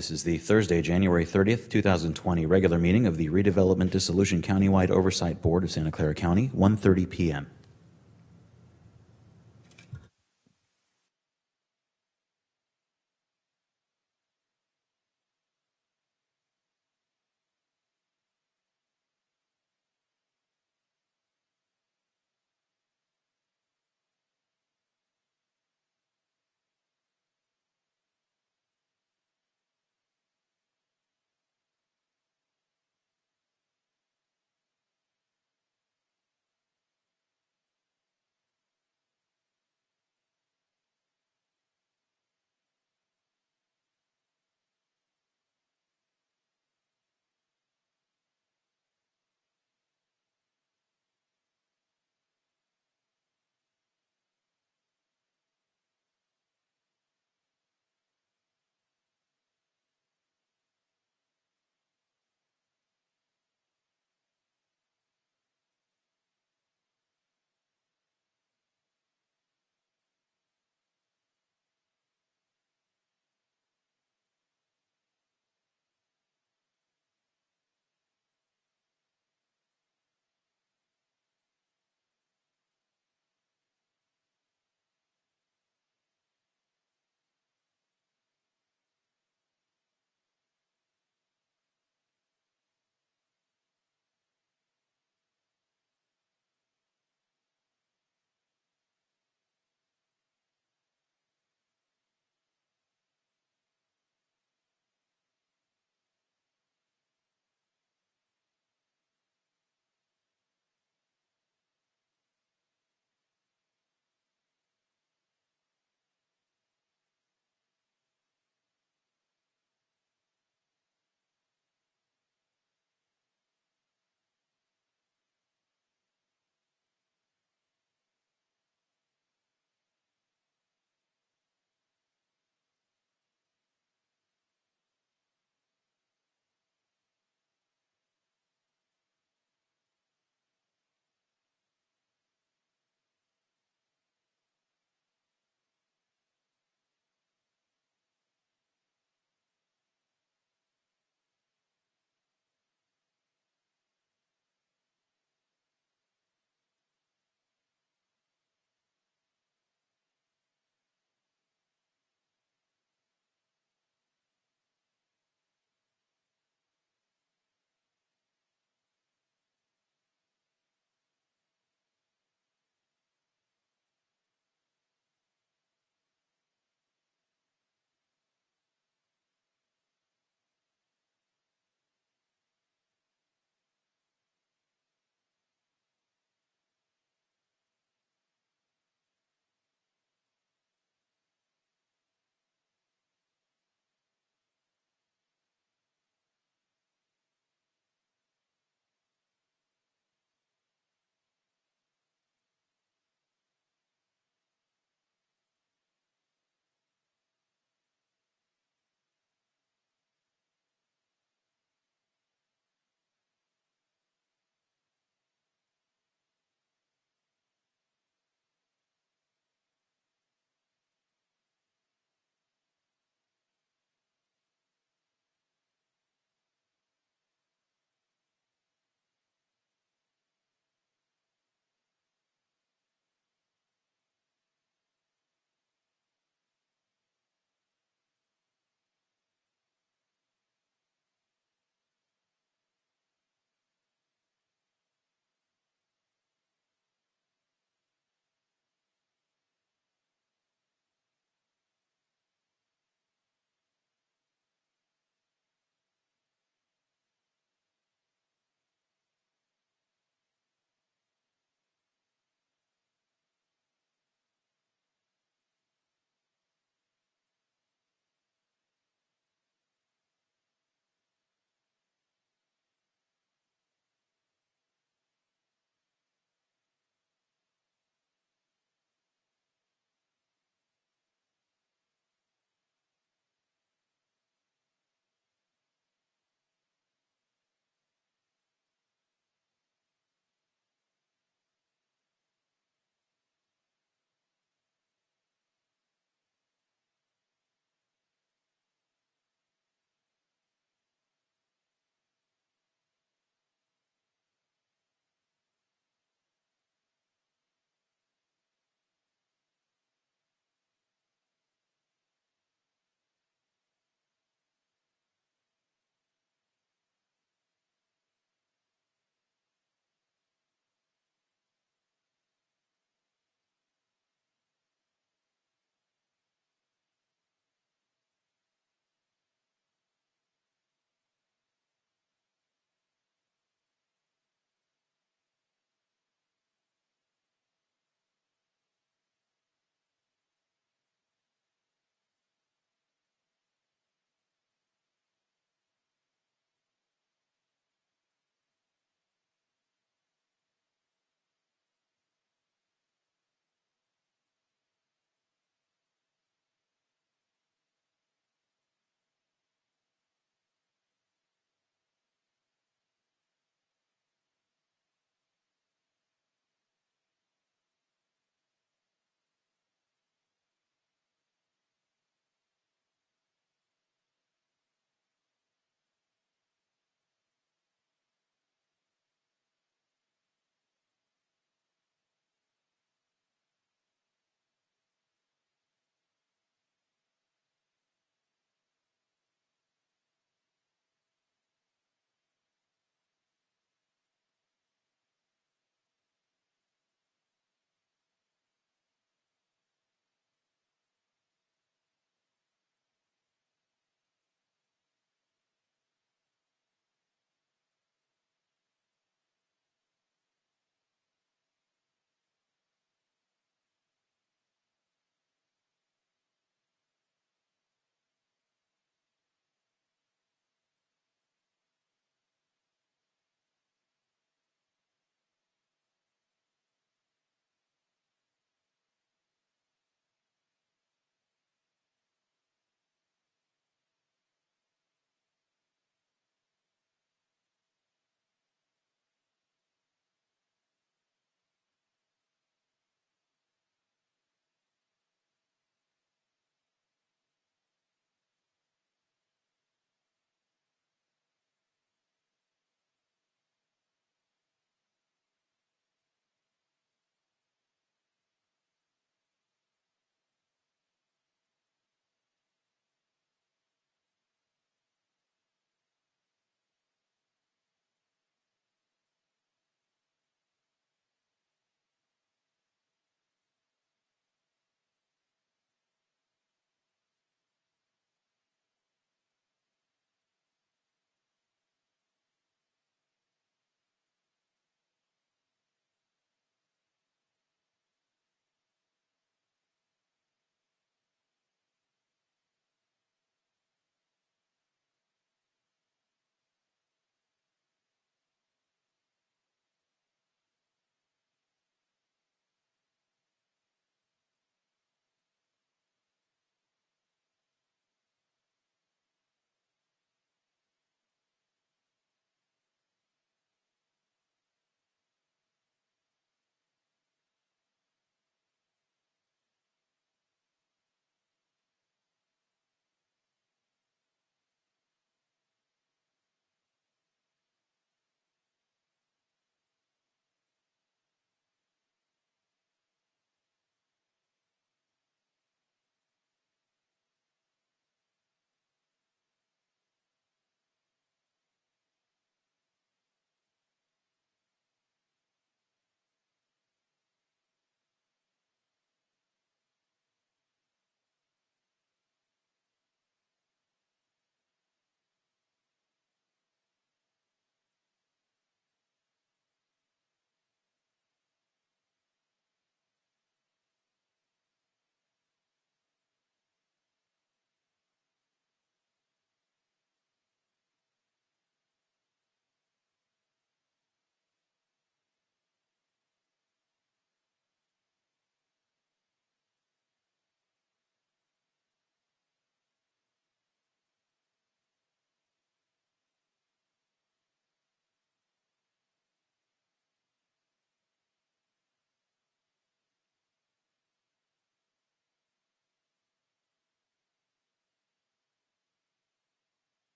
This is the Thursday, January 30th, 2020 regular meeting of the Redevelopment Dissolution Countywide Oversight Board of Santa Clara County, 1:30 p.m.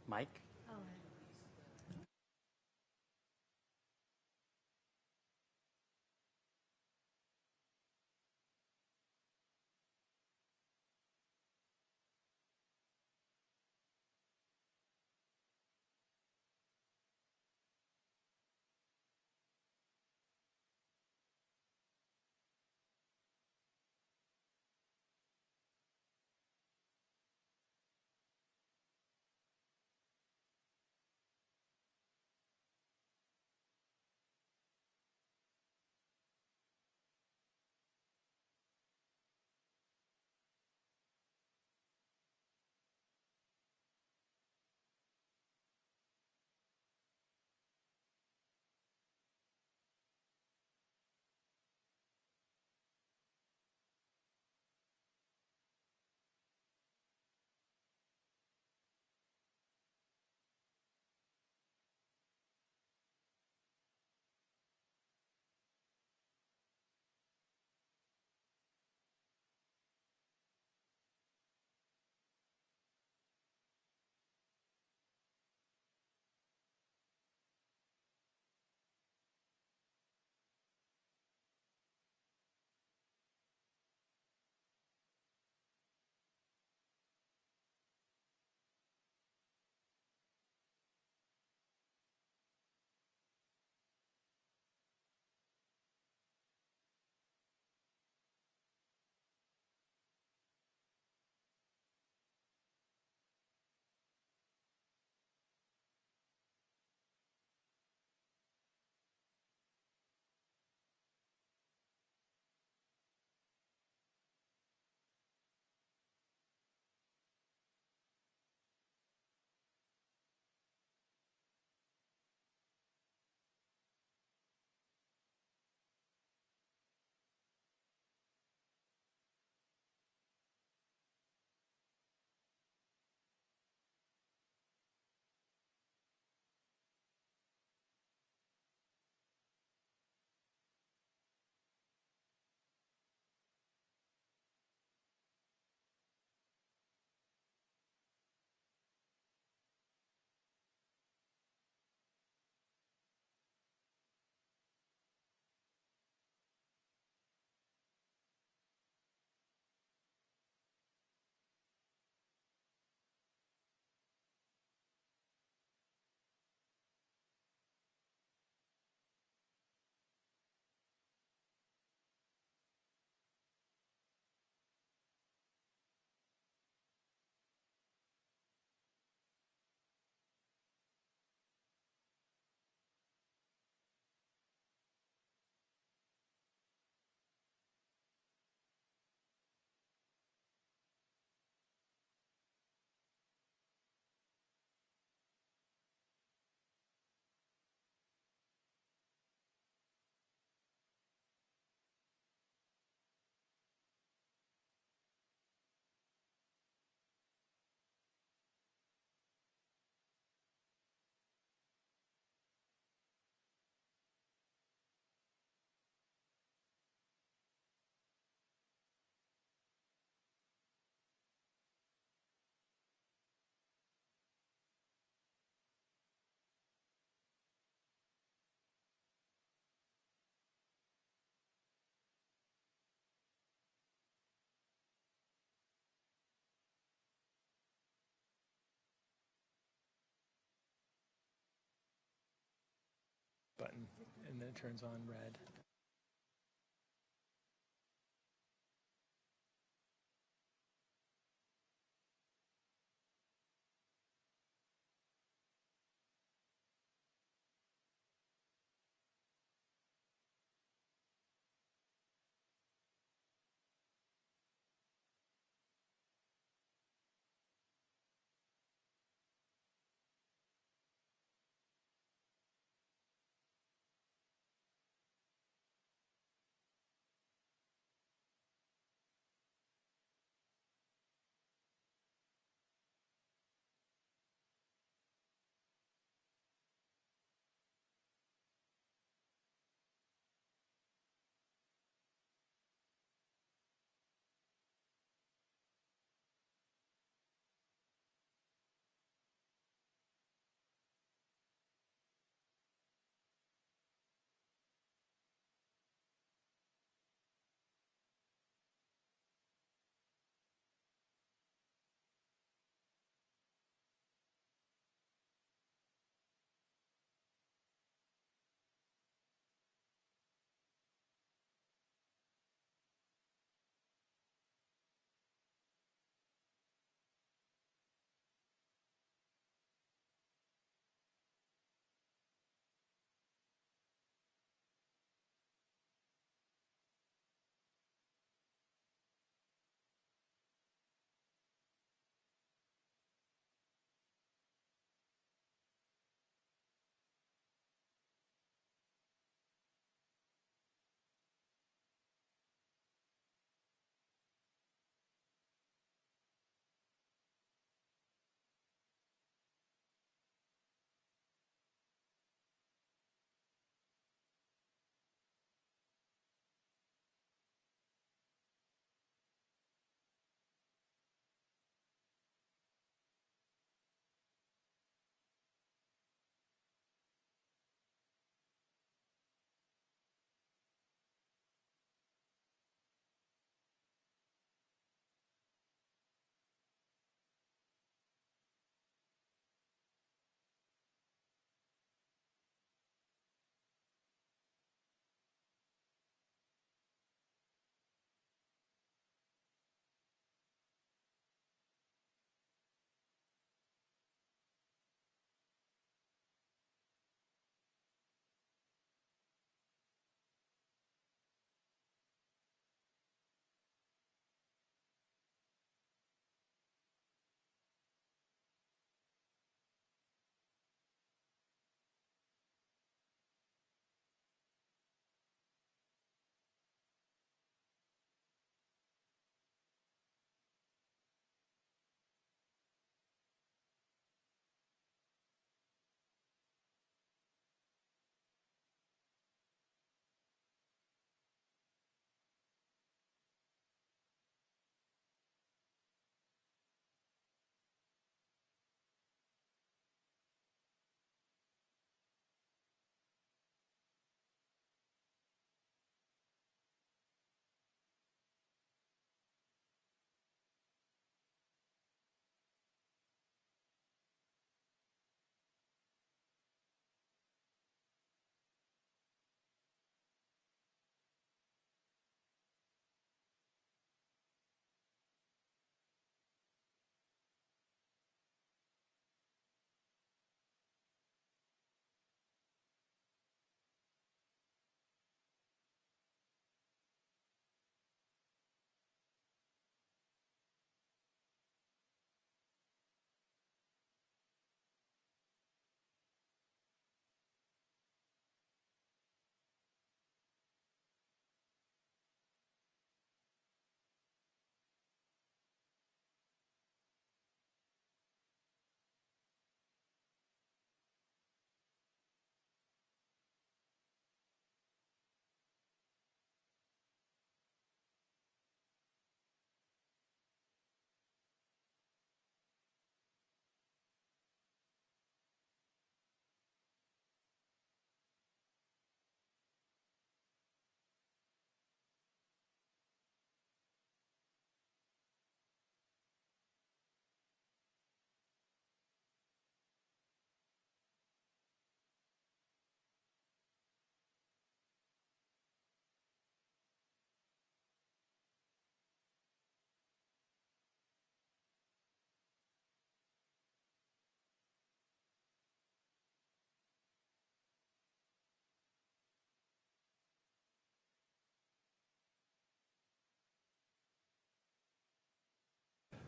Mike? Button, and then it turns on red.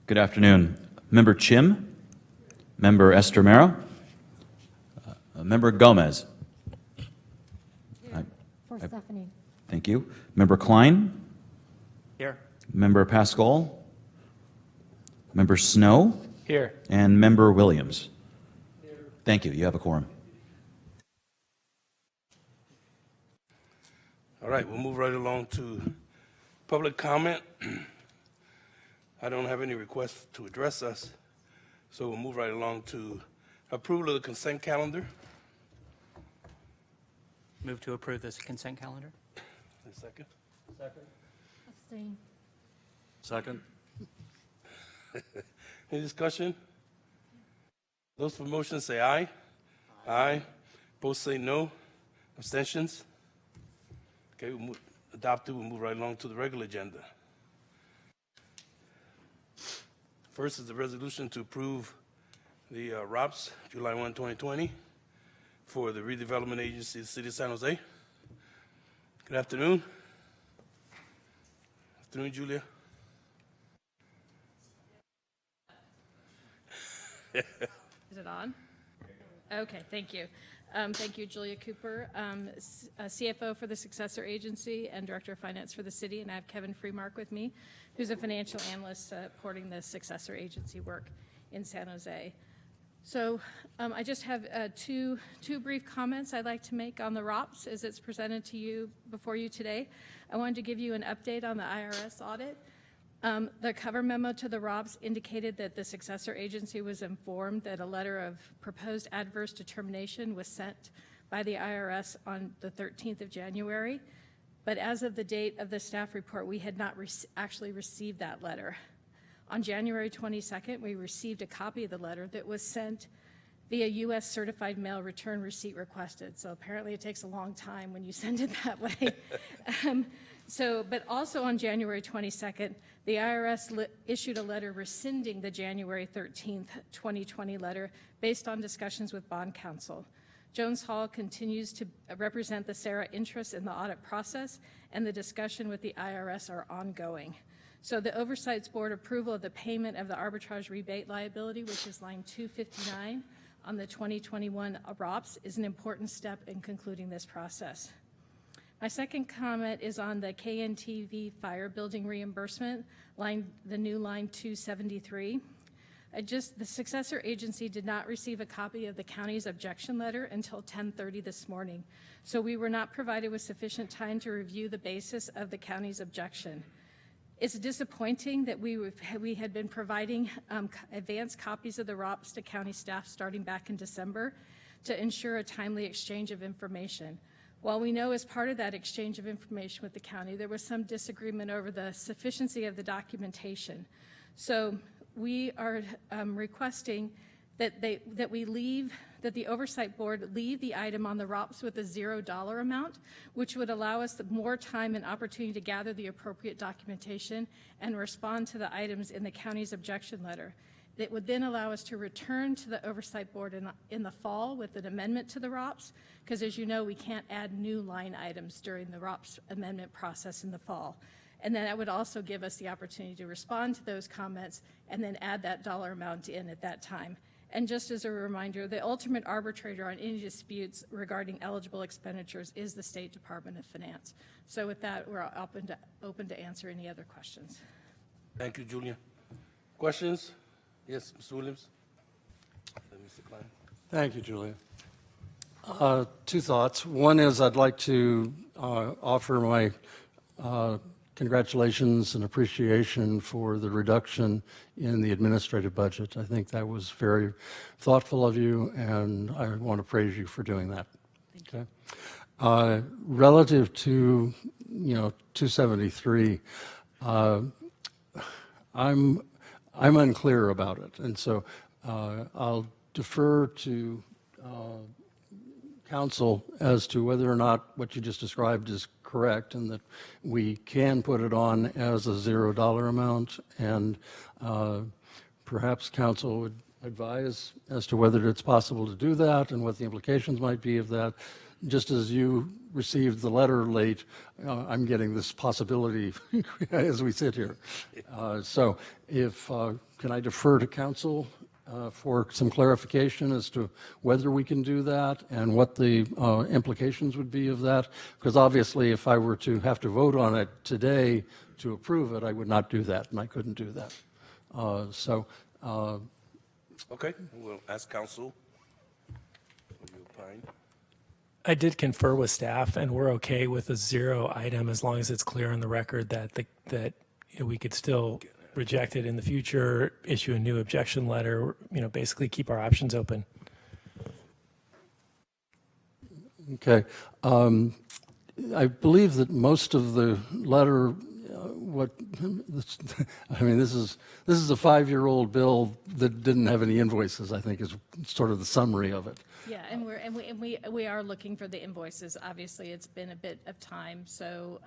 Good afternoon. Member Chim, Member Estromero, Member Gomez. For Stephanie. Thank you. Member Klein, Here. Member Pascal, Member Snow, Here. and Member Williams. Thank you. You have a quorum. All right, we'll move right along to public comment. I don't have any requests to address us, so we'll move right along to approval of the consent calendar. Move to approve this consent calendar. A second. Abstain. Second. Any discussion? Those for motion say aye. Aye. Both say no. Abstentions? Okay, we'll move, adopted. We'll move right along to the regular agenda. First is the resolution to approve the ROPS, July 1, 2020, for the Redevelopment Agency of the City of San Jose. Good afternoon. Afternoon, Julia. Is it on? Okay, thank you. Thank you, Julia Cooper, CFO for the successor agency and Director of Finance for the city, and I have Kevin Freemark with me, who's a financial analyst supporting the successor agency work in San Jose. So I just have two brief comments I'd like to make on the ROPS as it's presented to you before you today. I wanted to give you an update on the IRS audit. The cover memo to the ROPS indicated that the successor agency was informed that a letter of proposed adverse determination was sent by the IRS on the 13th of January. But as of the date of the staff report, we had not actually received that letter. On January 22nd, we received a copy of the letter that was sent via U.S. certified mail return receipt requested. So apparently it takes a long time when you send it that way. But also on January 22nd, the IRS issued a letter rescinding the January 13th, 2020 letter based on discussions with bond counsel. Jones Hall continues to represent the SARA interests in the audit process, and the discussion with the IRS are ongoing. So the Oversight's board approval of the payment of the arbitrage rebate liability, which is line 259 on the 2021 ROPS, is an important step in concluding this process. My second comment is on the KNTV fire building reimbursement, the new line 273. The successor agency did not receive a copy of the county's objection letter until 10:30 this morning, so we were not provided with sufficient time to review the basis of the county's objection. It's disappointing that we had been providing advanced copies of the ROPS to county staff starting back in December to ensure a timely exchange of information. While we know as part of that exchange of information with the county, there was some disagreement over the sufficiency of the documentation. So we are requesting that the Oversight Board leave the item on the ROPS with a $0 amount, which would allow us more time and opportunity to gather the appropriate documentation and respond to the items in the county's objection letter. That would then allow us to return to the Oversight Board in the fall with an amendment to the ROPS, because as you know, we can't add new line items during the ROPS amendment process in the fall. And then that would also give us the opportunity to respond to those comments and then add that dollar amount in at that time. And just as a reminder, the ultimate arbitrator on any disputes regarding eligible expenditures is the State Department of Finance. So with that, we're open to answer any other questions. Thank you, Julia. Questions? Yes, Mr. Williams. Mr. Klein. Thank you, Julia. Two thoughts. One is I'd like to offer my congratulations and appreciation for the reduction in the administrative budget. I think that was very thoughtful of you, and I want to praise you for doing that. Thank you. Relative to 273, I'm unclear about it, and so I'll defer to council as to whether or not what you just described is correct, and that we can put it on as a $0 amount, and perhaps council would advise as to whether it's possible to do that and what the implications might be of that. just as you received the letter late, I'm getting this possibility as we sit here. So if, can I defer to council for some clarification as to whether we can do that and what the implications would be of that? Because obviously, if I were to have to vote on it today to approve it, I would not do that, and I couldn't do that. Okay, we'll ask council. Will you opine? I did confer with staff, and we're okay with a 0 item as long as it's clear on the record that we could still reject it in the future, issue a new objection letter, basically keep our options open. Okay. I believe that most of the letter, this is a 5-year-old bill that didn't have any invoices, I think is sort of the summary of it. Yeah, and we are looking for the invoices. Obviously, it's been a bit of time, so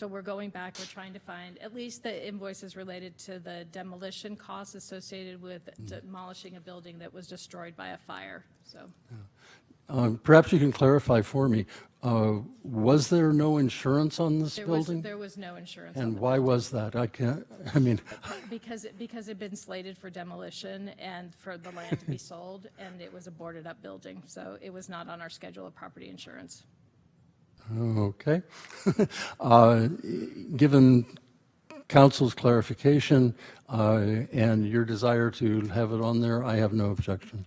we're going back. We're trying to find at least the invoices related to the demolition costs associated with demolishing a building that was destroyed by a fire. So, perhaps you can clarify for me. Was there no insurance on this there building? there was no insurance. And why was that? Because it had been slated for demolition and for the land to be sold, and it was a boarded up building, so it was not on our schedule of property insurance. Okay. Given council's clarification and your desire to have it on there, I have no objection.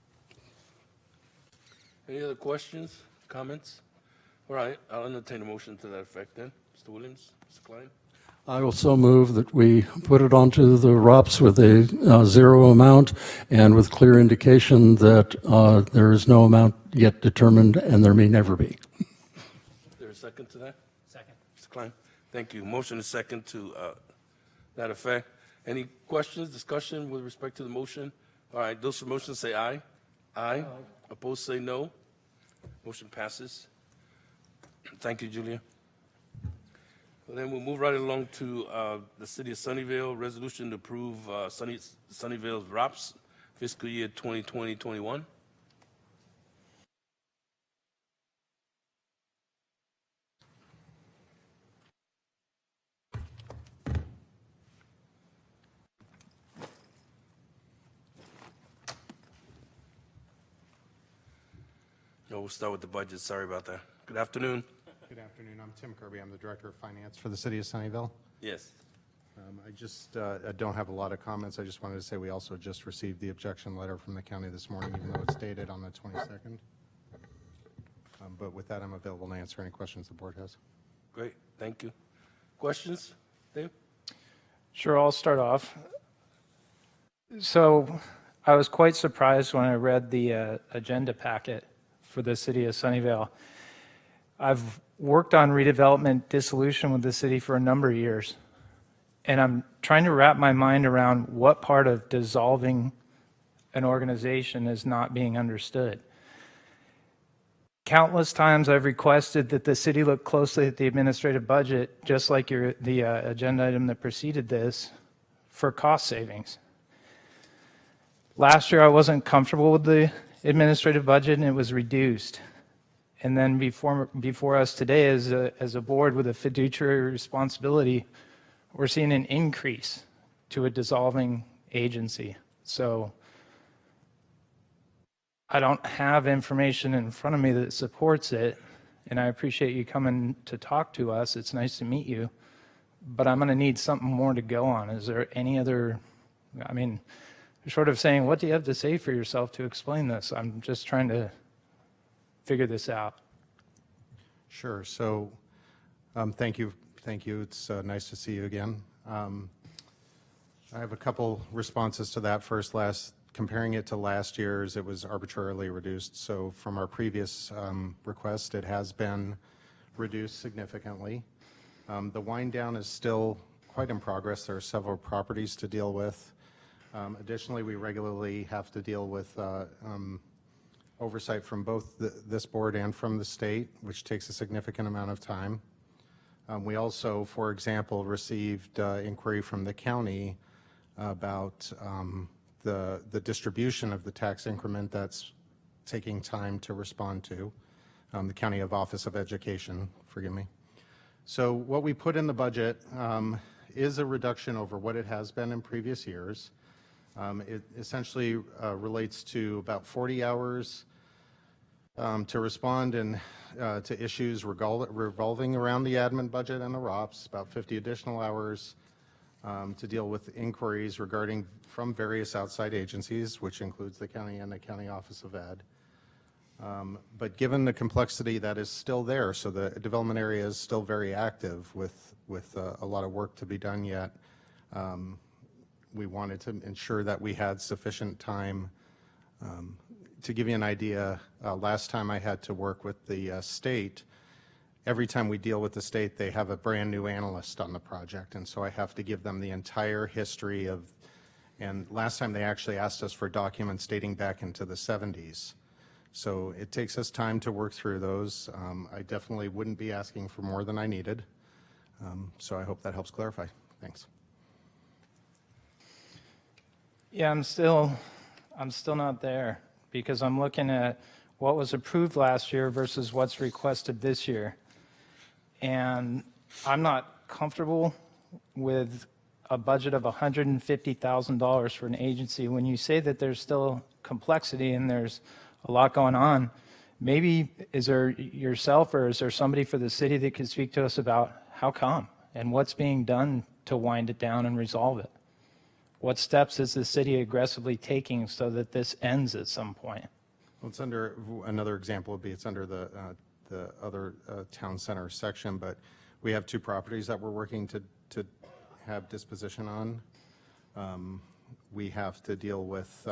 Any other questions, comments? All right, I'll entertain a motion to that effect then. Mr. Williams, Mr. Klein? I will so move that we put it onto the ROPS with a 0 amount and with clear indication that there is no amount yet determined and there may never be. Is there a second to that? Second. Mr. Klein? Thank you. Motion is second to that effect. Any questions, discussion with respect to the motion? All right, those for motion say aye. Aye. Opposed say no. Motion passes. Thank you, Julia. Well, then we'll move right along to the City of Sunnyvale resolution to approve Sunnyvale's ROPS fiscal year 2020-21. No, we'll start with the budget. Sorry about that. Good afternoon. Good afternoon. I'm Tim Kirby. I'm the Director of Finance for the City of Sunnyvale. Yes. I don't have a lot of comments. I just wanted to say we also just received the objection letter from the county this morning, even though it's dated on the 22nd. But with that, I'm available to answer any questions the board has. Great. Thank you. Questions, Dave? Sure, I'll start off. So I was quite surprised when I read the agenda packet for the City of Sunnyvale. I've worked on redevelopment dissolution with the city for a number of years, and I'm trying to wrap my mind around what part of dissolving an organization is not being understood. Countless times I've requested that the city look closely at the administrative budget, just like the agenda item that preceded this, for cost savings. Last year I wasn't comfortable with the administrative budget and it was reduced. And then before us today as a board with a fiduciary responsibility, we're seeing an increase to a dissolving agency. So I don't have information in front of me that supports it, and I appreciate you coming to talk to us. It's nice to meet you, but I'm going to need something more to go on. Is there any other, short of saying, what do you have to say for yourself to explain this? I'm just trying to figure this out. Sure. So thank you. It's nice to see you again. I have a couple responses to that. First, comparing it to last year's, it was arbitrarily reduced. So from our previous request, it has been reduced significantly. The wind down is still quite in progress. There are several properties to deal with. Additionally, we regularly have to deal with oversight from both this board and from the state, which takes a significant amount of time. We also, for example, received inquiry from the county about the distribution of the tax increment that's taking time to respond to. the County of Office of Education, forgive me. So what we put in the budget is a reduction over what it has been in previous years. It essentially relates to about 40 hours to respond to issues revolving around the admin budget and the ROPS, about 50 additional hours to deal with inquiries from various outside agencies, which includes the county and the County Office of Ed. But given the complexity that is still there, so the development area is still very active with a lot of work to be done yet, we wanted to ensure that we had sufficient time. To give you an idea, last time I had to work with the state, every time we deal with the state, they have a brand new analyst on the project, and so I have to give them the entire history of, and last time they actually asked us for documents dating back into the 70s. So it takes us time to work through those. I definitely wouldn't be asking for more than I needed. So I hope that helps clarify. Thanks. Yeah, I'm still not there, because I'm looking at what was approved last year versus what's requested this year. And I'm not comfortable with a budget of $150,000 for an agency. When you say that there's still complexity and there's a lot going on, maybe is there yourself or is there somebody for the city that could speak to us about how come and what's being done to wind it down and resolve it? What steps is the city aggressively taking so that this ends at some point? Well, it's under, another example would be it's under the other town center section, but we have 2 properties that we're working to have disposition on. We have to deal with,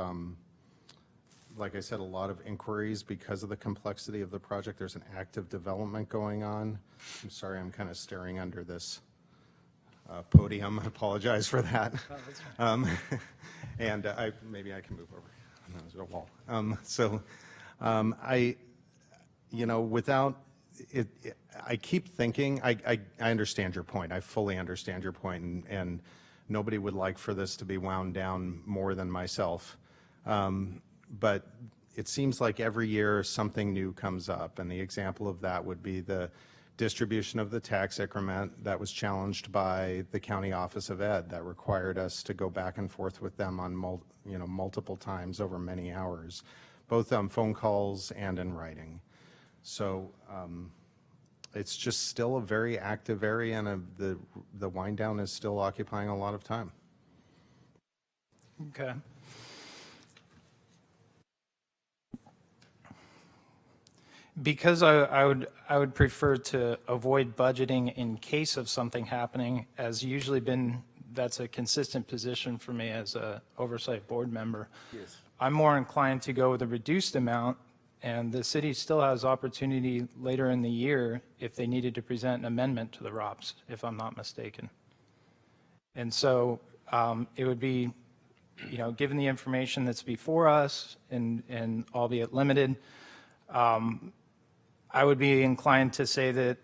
like I said, a lot of inquiries because of the complexity of the project. There's an active development going on. I'm sorry, I'm kind of staring under this podium. I apologize for that. And maybe I can move over. No, there's a wall. Without it, I keep thinking, I understand your point. I fully understand your point, and nobody would like for this to be wound down more than myself. But it seems like every year something new comes up, and the example of that would be the distribution of the tax increment that was challenged by the County Office of Ed that required us to go back and forth with them on multiple times over many hours, both on phone calls and in writing. So it's just still a very active area, and the wind down is still occupying a lot of time. Okay. Because I would prefer to avoid budgeting in case of something happening, as usually been, that's a consistent position for me as a oversight board member. Yes. I'm more inclined to go with a reduced amount, and the city still has opportunity later in the year if they needed to present an amendment to the ROPS, if I'm not mistaken. And so it would be, given the information that's before us and albeit limited, I would be inclined to say that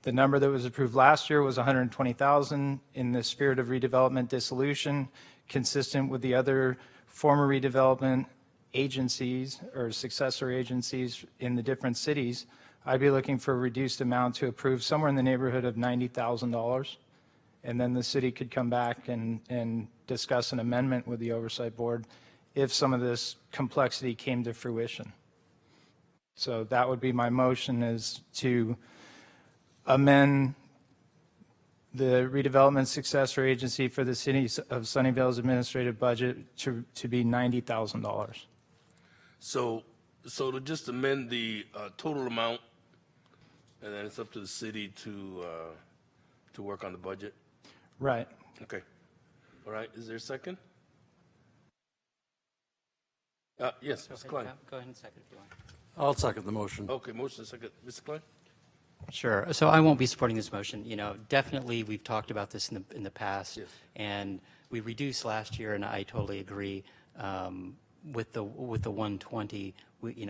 the number that was approved last year was 120,000 in the spirit of redevelopment dissolution, consistent with the other former redevelopment agencies or successor agencies in the different cities. I'd be looking for a reduced amount to approve somewhere in the neighborhood of $90,000. And then the city could come back and discuss an amendment with the oversight board if some of this complexity came to fruition. So that would be my motion, is to amend the redevelopment successor agency for the city of Sunnyvale's administrative budget to be $90,000. So to just amend the total amount, and then it's up to the city to work on the budget? Right. Okay. All right, is there a second? Yes, Mr. Klein. Go ahead and second if you want. I'll second the motion. Okay, motion second. Mr. Klein? Sure. So I won't be supporting this motion. Definitely we've talked about this in the past, Yes. and we reduced last year, and I totally agree with the 120.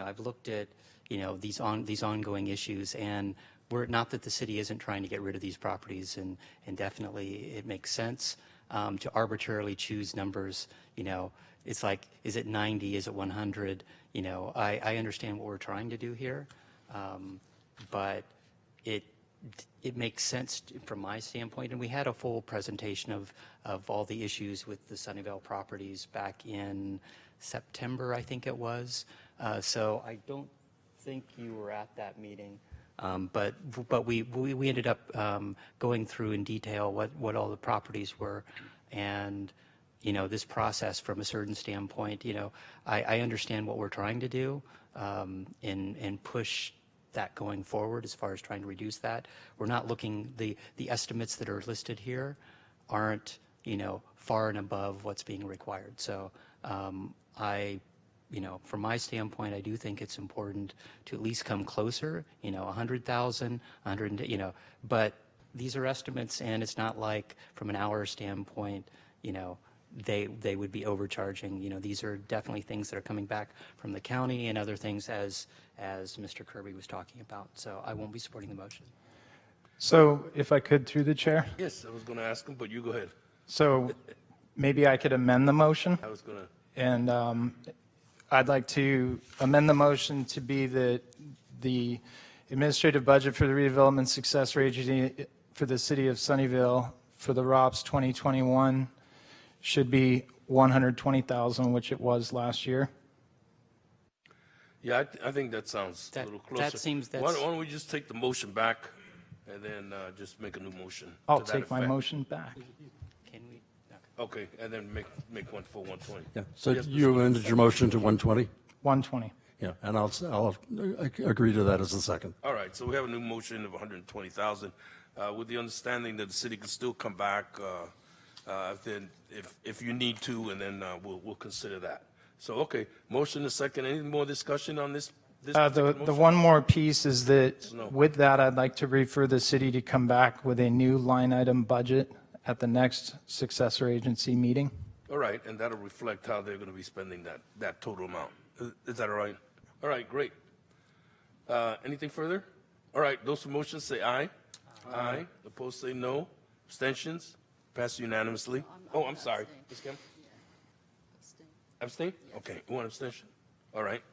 I've looked at these ongoing issues, and we're not that the city isn't trying to get rid of these properties, and definitely it makes sense to arbitrarily choose numbers. It's like, is it 90? Is it 100? I understand what we're trying to do here. But it makes sense from my standpoint, and we had a full presentation of all the issues with the Sunnyvale properties back in September, I think it was. So I don't think you were at that meeting, but we ended up going through in detail what all the properties were, and this process from a certain standpoint. I understand what we're trying to do, and push that going forward as far as trying to reduce that. We're not looking, the estimates that are listed here aren't, far and above what's being required. So from my standpoint, I do think it's important to at least come closer, 100,000, 100, but these are estimates, and it's not like from an hour standpoint, they would be overcharging. These are definitely things that are coming back from the county and other things as Mr. Kirby was talking about. So I won't be supporting the motion. So if I could, through the chair, Yes, I was going to ask him, but you go ahead. so maybe I could amend the motion. I was going to. And I'd like to amend the motion to be that the administrative budget for the redevelopment successor agency for the city of Sunnyvale for the ROPS 2021 should be $120,000, which it was last year. Yeah, I think that sounds a little closer. That seems, Why don't we just take the motion back and then just make a new motion? I'll to that take my effect? motion back. Can we? Okay, and then make one for 120. Yeah, so Yes, you Mr. amended your motion to 120? 120. Yeah, and I'll agree to that as a second. All right, so we have a new motion of 120,000, with the understanding that the city can still come back then if you need to, and then we'll consider that. So, okay, motion a second. Any more discussion on this? The motion? one more piece is that No. with that, I'd like to refer the city to come back with a new line item budget at the next successor agency meeting. All right, and that'll reflect how they're going to be spending that total amount. Is that all right? All right, great. Anything further? All right, those for motion say aye. Aye. Opposed say no. Abstentions? Pass unanimously. Oh, I'm sorry. Ms. Kim? Abstain? Okay, one abstention. All right.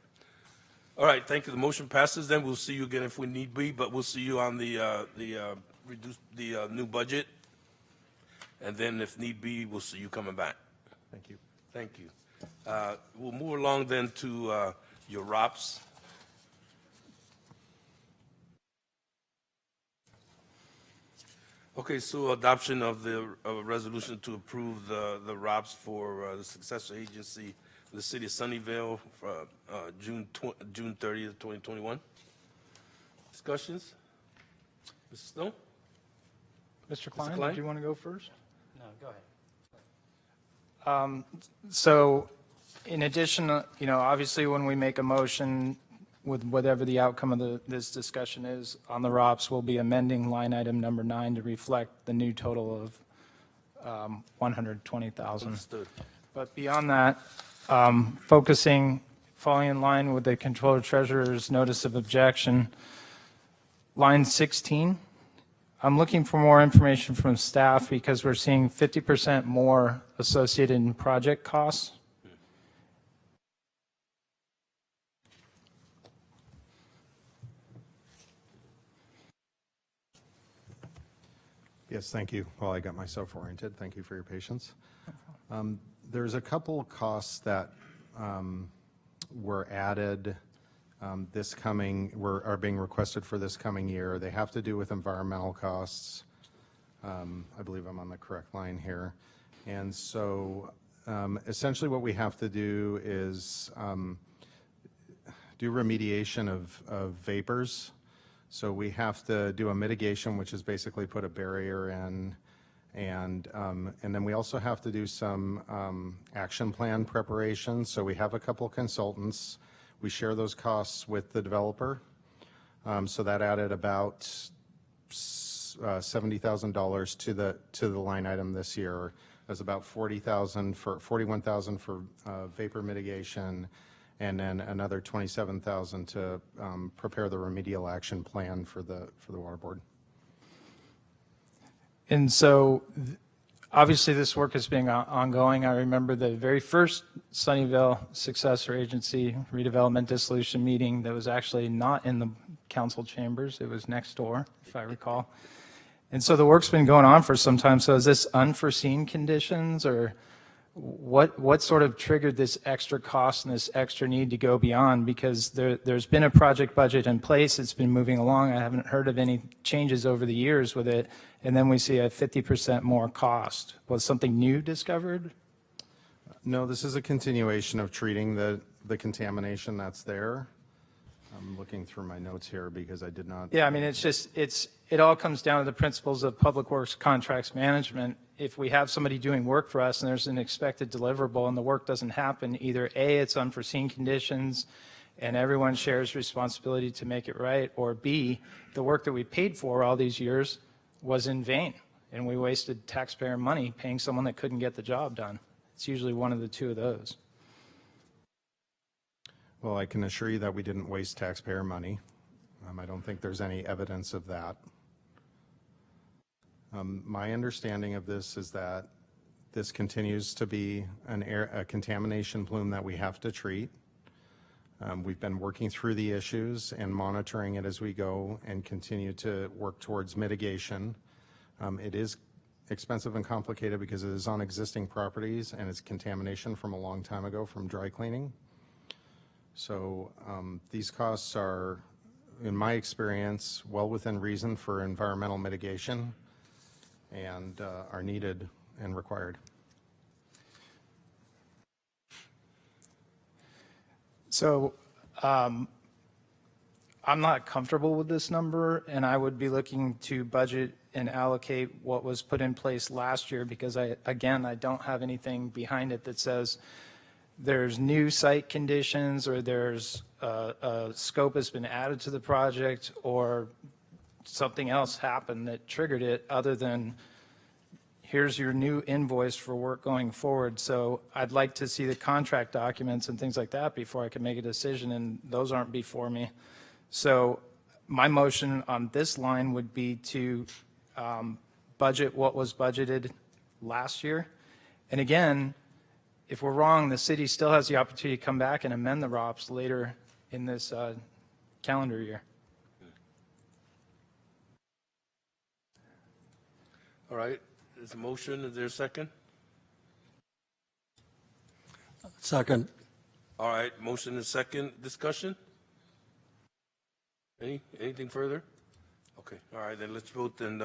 All right, thank you. The motion passes. Then we'll see you again if we need be, but we'll see you on the new budget. And then if need be, we'll see you coming back. Thank you. Thank you. We'll move along then to your ROPS. Okay, so adoption of the resolution to approve the ROPS for the successor agency, the city of Sunnyvale, for June 30th, 2021. Discussions? Mr. Snow? Mr. Klein, Klein? do you want to go first? No, go ahead. So in addition, obviously when we make a motion with whatever the outcome of this discussion is on the ROPS, we'll be amending line item number 9 to reflect the new total of 120,000. Understood. But beyond that, falling in line with the Comptroller Treasurer's notice of objection, line 16, I'm looking for more information from staff because we're seeing 50% more associated in project costs. Yes, thank you. Well, I got myself oriented. Thank you for your patience. There's a couple costs that were added are being requested for this coming year. They have to do with environmental costs. I believe I'm on the correct line here. And so essentially what we have to do is do remediation of vapors. So we have to do a mitigation, which is basically put a barrier in, and then we also have to do some action plan preparation. So we have a couple consultants. We share those costs with the developer. So that added about $70,000 to the line item this year. There's about $41,000 for vapor mitigation, and then another $27,000 to prepare the remedial action plan for the water board. And so obviously this work is being ongoing. I remember the very first Sunnyvale successor agency redevelopment dissolution meeting that was actually not in the council chambers. It was next door, if I recall. And so the work's been going on for some time. So is this unforeseen conditions, or what sort of triggered this extra cost and this extra need to go beyond? Because there's been a project budget in place. It's been moving along. I haven't heard of any changes over the years with it. And then we see a 50% more cost. Was something new discovered? No, this is a continuation of treating the contamination that's there. I'm looking through my notes here because I did not. Yeah, I mean, it all comes down to the principles of public works contracts management. If we have somebody doing work for us and there's an expected deliverable and the work doesn't happen, either A, it's unforeseen conditions and everyone shares responsibility to make it right, or B, the work that we paid for all these years was in vain and we wasted taxpayer money paying someone that couldn't get the job done. It's usually one of the two of those. Well, I can assure you that we didn't waste taxpayer money. I don't think there's any evidence of that. My understanding of this is that this continues to be a contamination plume that we have to treat. We've been working through the issues and monitoring it as we go and continue to work towards mitigation. It is expensive and complicated because it is on existing properties and it's contamination from a long time ago from dry cleaning. So these costs are, in my experience, well within reason for environmental mitigation and are needed and required. So I'm not comfortable with this number, and I would be looking to budget and allocate what was put in place last year, because I don't have anything behind it that says there's new site conditions or there's a scope has been added to the project or something else happened that triggered it, other than here's your new invoice for work going forward. So I'd like to see the contract documents and things like that before I can make a decision, and those aren't before me. So my motion on this line would be to budget what was budgeted last year. And again, if we're wrong, the city still has the opportunity to come back and amend the ROPS later in this calendar year. All right, there's a motion. Is there a second? Second. All right, motion is second. Discussion? Anything further? Okay, all right, then let's vote. Then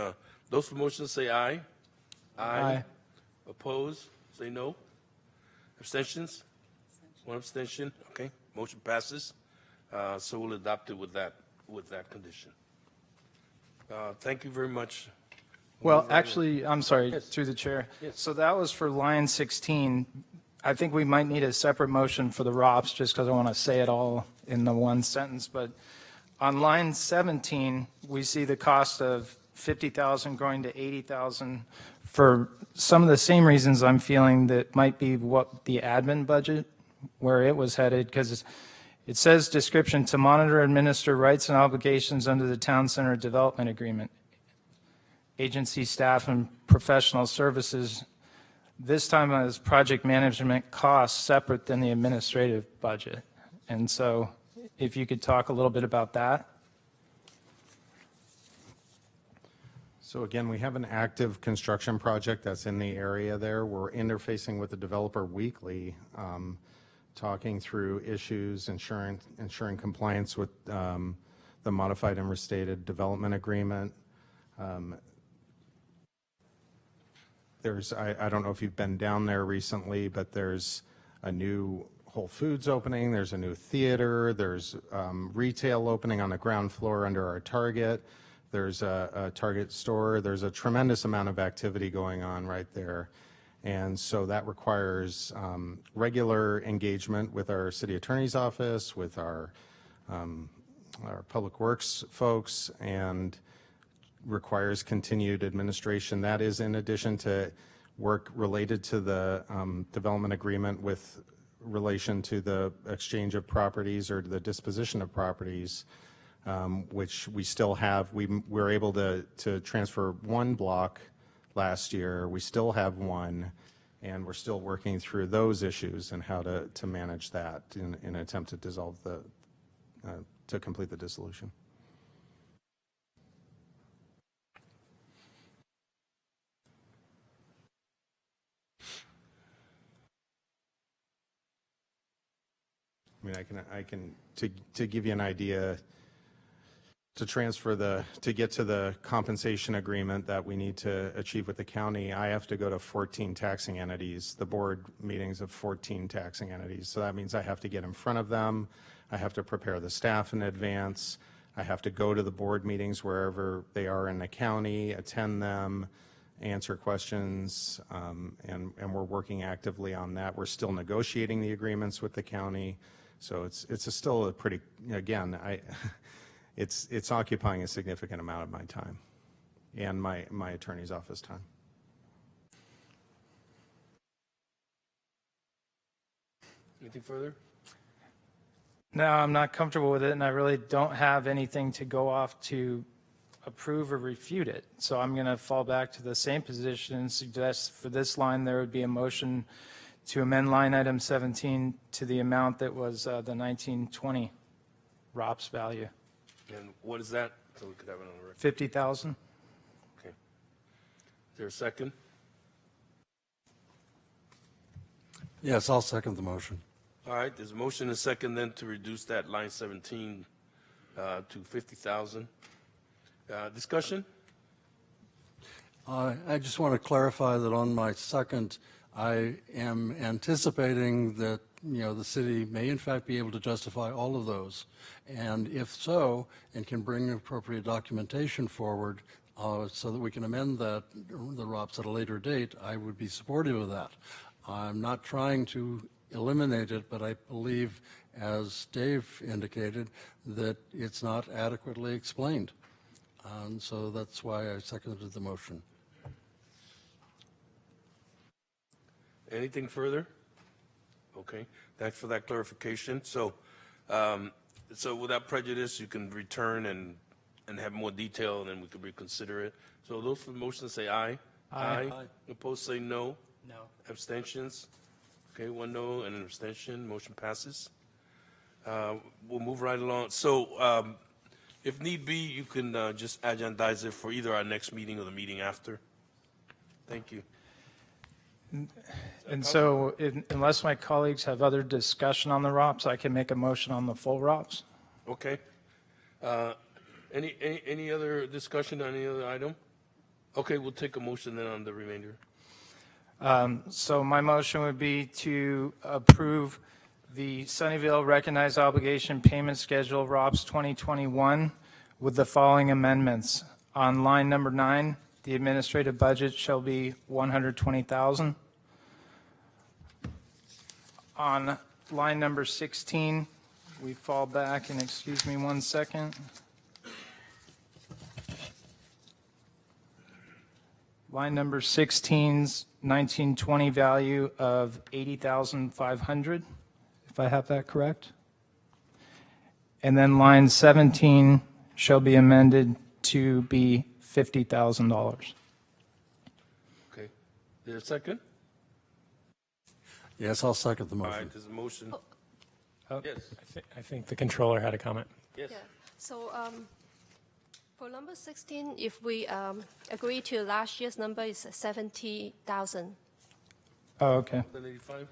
those for motion say aye. Aye. Oppose? Say no. Abstentions? One abstention. Okay, motion passes. So we'll adopt it with that condition. Thank you very much. Well, actually, I'm sorry, through the chair. Yes. So that was for line 16. I think we might need a separate motion for the ROPS, just because I want to say it all in the one sentence. But on line 17, we see the cost of $50,000 going to $80,000 for some of the same reasons I'm feeling that might be what the admin budget, where it was headed, because it says description to monitor, administer rights and obligations under the Town Center Development Agreement. Agency staff and professional services, this time as project management costs separate than the administrative budget. And so if you could talk a little bit about that. So again, we have an active construction project that's in the area there. We're interfacing with the developer weekly, talking through issues, ensuring compliance with the modified and restated development agreement. I don't know if you've been down there recently, but there's a new Whole Foods opening, there's a new theater, there's retail opening on the ground floor under our Target, there's a Target store, there's a tremendous amount of activity going on right there. And so that requires regular engagement with our city attorney's office, with our public works folks, and requires continued administration. That is in addition to work related to the development agreement with relation to the exchange of properties or the disposition of properties, which we still have. We were able to transfer one block last year. We still have one, and we're still working through those issues and how to manage that in an attempt to dissolve to complete the dissolution. I mean, to give you an idea, to get to the compensation agreement that we need to achieve with the county, I have to go to 14 taxing entities, the board meetings of 14 taxing entities. So that means I have to get in front of them. I have to prepare the staff in advance. I have to go to the board meetings wherever they are in the county, attend them, answer questions, and we're working actively on that. We're still negotiating the agreements with the county. So it's still a pretty, again, it's occupying a significant amount of my time and my attorney's office time. Anything further? No, I'm not comfortable with it, and I really don't have anything to go off to approve or refute it. So I'm going to fall back to the same position and suggest for this line, there would be a motion to amend line item 17 to the amount that was the 1920 ROPS value, And what is that? So we could have it on the record. 50,000. Okay. Is there a second? Yes, I'll second the motion. All right, there's a motion and a second then to reduce that line 17 to 50,000. Discussion? I just want to clarify that on my second, I am anticipating that, the city may in fact be able to justify all of those. And if so, and can bring appropriate documentation forward so that we can amend the ROPS at a later date, I would be supportive of that. I'm not trying to eliminate it, but I believe, as Dave indicated, that it's not adequately explained. And so that's why I seconded the motion. Anything further? Okay, thanks for that clarification. So, so without prejudice, you can return and have more detail, and then we can reconsider it. So those for the motion say aye. Aye. Opposed say no. No. Abstentions? Okay, one no and an abstention. Motion passes. We'll move right along. So, if need be, you can just agendize it for either our next meeting or the meeting after. Thank you. And so unless my colleagues have other discussion on the ROPS, I can make a motion on the full ROPS. Okay. Any other discussion on any other item? Okay, we'll take a motion then on the remainder. So my motion would be to approve the Sunnyvale Recognized Obligation Payment Schedule, ROPS 2021, with the following amendments. On line number 9, the administrative budget shall be $120,000. On line number 16, we fall back, and excuse me one second. Line number 16's 1920 value of $80,500, if I have that correct. And then line 17 shall be amended to be $50,000. Okay. There's a second? Yes, I'll second the All motion. right, there's a motion. Oh, Yes. I think the controller had a comment. Yes. Yeah. So for number 16, if we agree to last year's number is 70,000. Oh, okay. 185?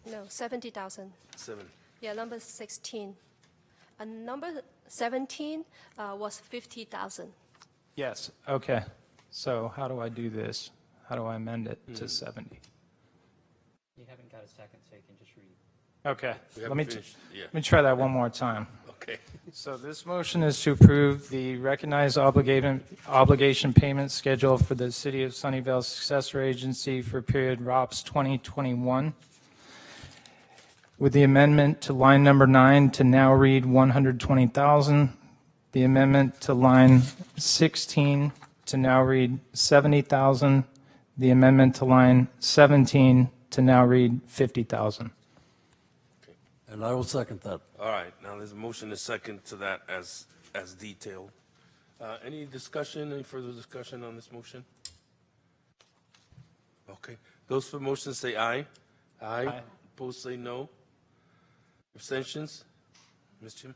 No, 70,000. 7. Yeah, number 16. And number 17 was 50,000. Yes, okay. So how do I do this? How do I amend it to 70? You haven't got a second, so you can just read. Okay, We let haven't me, finished. Yeah. let me try that one more time. Okay. So this motion is to approve the recognized obligation payment schedule for the City of Sunnyvale Successor Agency for period ROPS 2021, with the amendment to line number 9 to now read 120,000, the amendment to line 16 to now read 70,000, the amendment to line 17 to now read 50,000. And I will second that. All right, now there's a motion and a second to that as detailed. Any discussion, any further discussion on this motion? Okay, those for motion say aye. Aye. Aye. Opposed say no. Abstentions? Ms. Jim?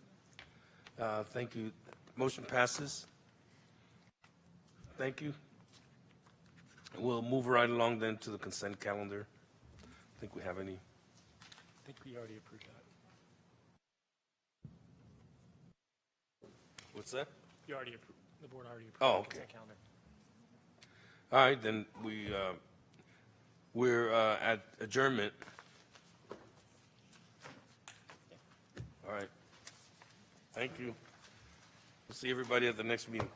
Thank you. Motion passes. Thank you. We'll move right along then to the consent calendar. I think we have any. I think we already approved that. What's that? You already approved, the board already approved. Oh, the consent okay. calendar. All right, then we're at adjournment. All right. Thank you. We'll see everybody at the next meeting.